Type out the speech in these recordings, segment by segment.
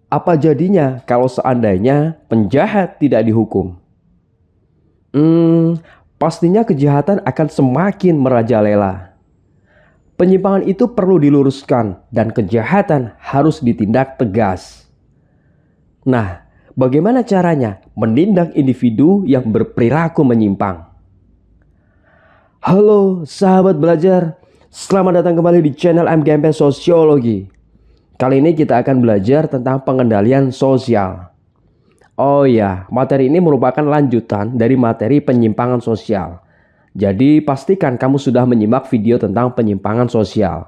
Apa jadinya kalau seandainya penjahat tidak dihukum? Pastinya kejahatan akan semakin merajalela. Penyimpangan itu perlu diluruskan dan kejahatan harus ditindak tegas. Nah, bagaimana caranya menindak individu yang berperilaku menyimpang? Halo sahabat belajar, selamat datang kembali di channel MGMP Sosiologi. Kali ini kita akan belajar tentang pengendalian sosial. Oh ya, materi ini merupakan lanjutan dari materi penyimpangan sosial. Jadi pastikan kamu sudah menyimak video tentang penyimpangan sosial.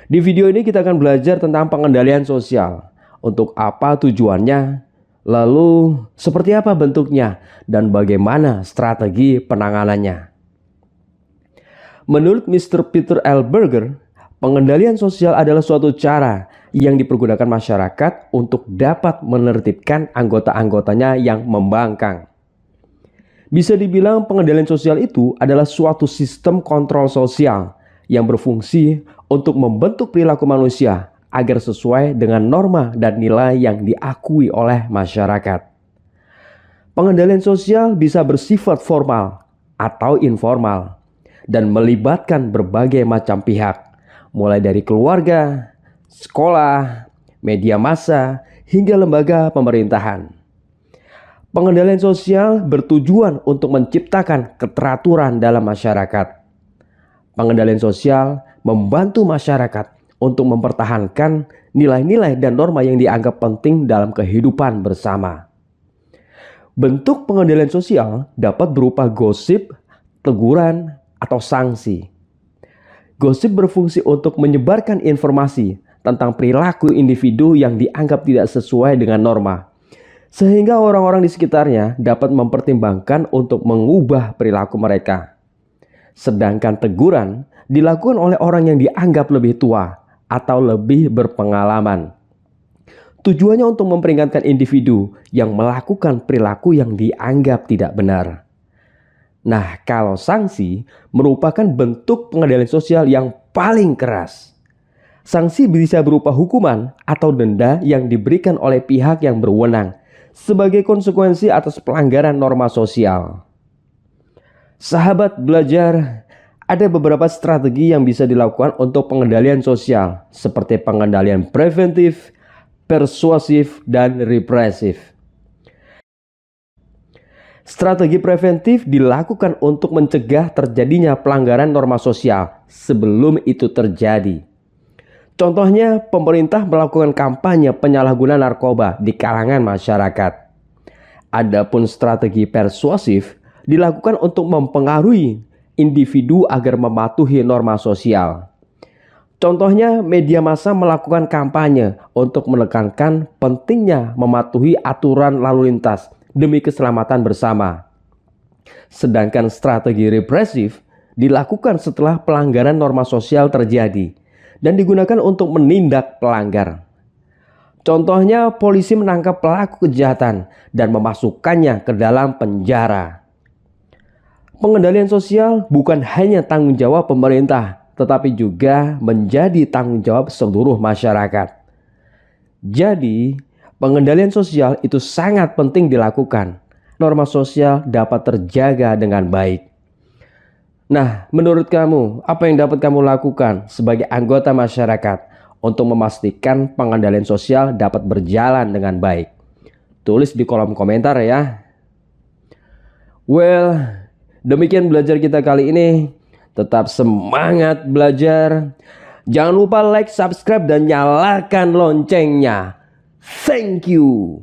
Di video ini kita akan belajar tentang pengendalian sosial. Untuk apa tujuannya? Lalu seperti apa bentuknya? Dan bagaimana strategi penanganannya? Menurut Mr. Peter L. Berger, pengendalian sosial adalah suatu cara yang dipergunakan masyarakat untuk dapat menertibkan anggota-anggotanya yang membangkang. Bisa dibilang pengendalian sosial itu adalah suatu sistem kontrol sosial yang berfungsi untuk membentuk perilaku manusia agar sesuai dengan norma dan nilai yang diakui oleh masyarakat. Pengendalian sosial bisa bersifat formal atau informal dan melibatkan berbagai macam pihak, mulai dari keluarga, sekolah, media massa, hingga lembaga pemerintahan. Pengendalian sosial bertujuan untuk menciptakan keteraturan dalam masyarakat. Pengendalian sosial membantu masyarakat untuk mempertahankan nilai-nilai dan norma yang dianggap penting dalam kehidupan bersama. Bentuk pengendalian sosial dapat berupa gosip, teguran, atau sanksi. Gosip berfungsi untuk menyebarkan informasi tentang perilaku individu yang dianggap tidak sesuai dengan norma, sehingga orang-orang di sekitarnya dapat mempertimbangkan untuk mengubah perilaku mereka. Sedangkan teguran dilakukan oleh orang yang dianggap lebih tua atau lebih berpengalaman. Tujuannya untuk memperingatkan individu yang melakukan perilaku yang dianggap tidak benar. Nah, kalau sanksi merupakan bentuk pengendalian sosial yang paling keras. Sanksi bisa berupa hukuman atau denda yang diberikan oleh pihak yang berwenang sebagai konsekuensi atas pelanggaran norma sosial. Sahabat belajar, ada beberapa strategi yang bisa dilakukan untuk pengendalian sosial, seperti pengendalian preventif, persuasif, dan represif. Strategi preventif dilakukan untuk mencegah terjadinya pelanggaran norma sosial sebelum itu terjadi. Contohnya, pemerintah melakukan kampanye penyalahgunaan narkoba di kalangan masyarakat. Adapun strategi persuasif dilakukan untuk mempengaruhi individu agar mematuhi norma sosial. Contohnya, media massa melakukan kampanye untuk menekankan pentingnya mematuhi aturan lalu lintas demi keselamatan bersama. Sedangkan strategi represif dilakukan setelah pelanggaran norma sosial terjadi dan digunakan untuk menindak pelanggar. Contohnya, polisi menangkap pelaku kejahatan dan memasukkannya ke dalam penjara. Pengendalian sosial bukan hanya tanggung jawab pemerintah, tetapi juga menjadi tanggung jawab seluruh masyarakat. Jadi, pengendalian sosial itu sangat penting dilakukan. Norma sosial dapat terjaga dengan baik. Nah, menurut kamu, apa yang dapat kamu lakukan sebagai anggota masyarakat untuk memastikan pengendalian sosial dapat berjalan dengan baik? Tulis di kolom komentar ya. Well, demikian belajar kita kali ini. Tetap semangat belajar. Jangan lupa like, subscribe, dan nyalakan loncengnya. Thank you.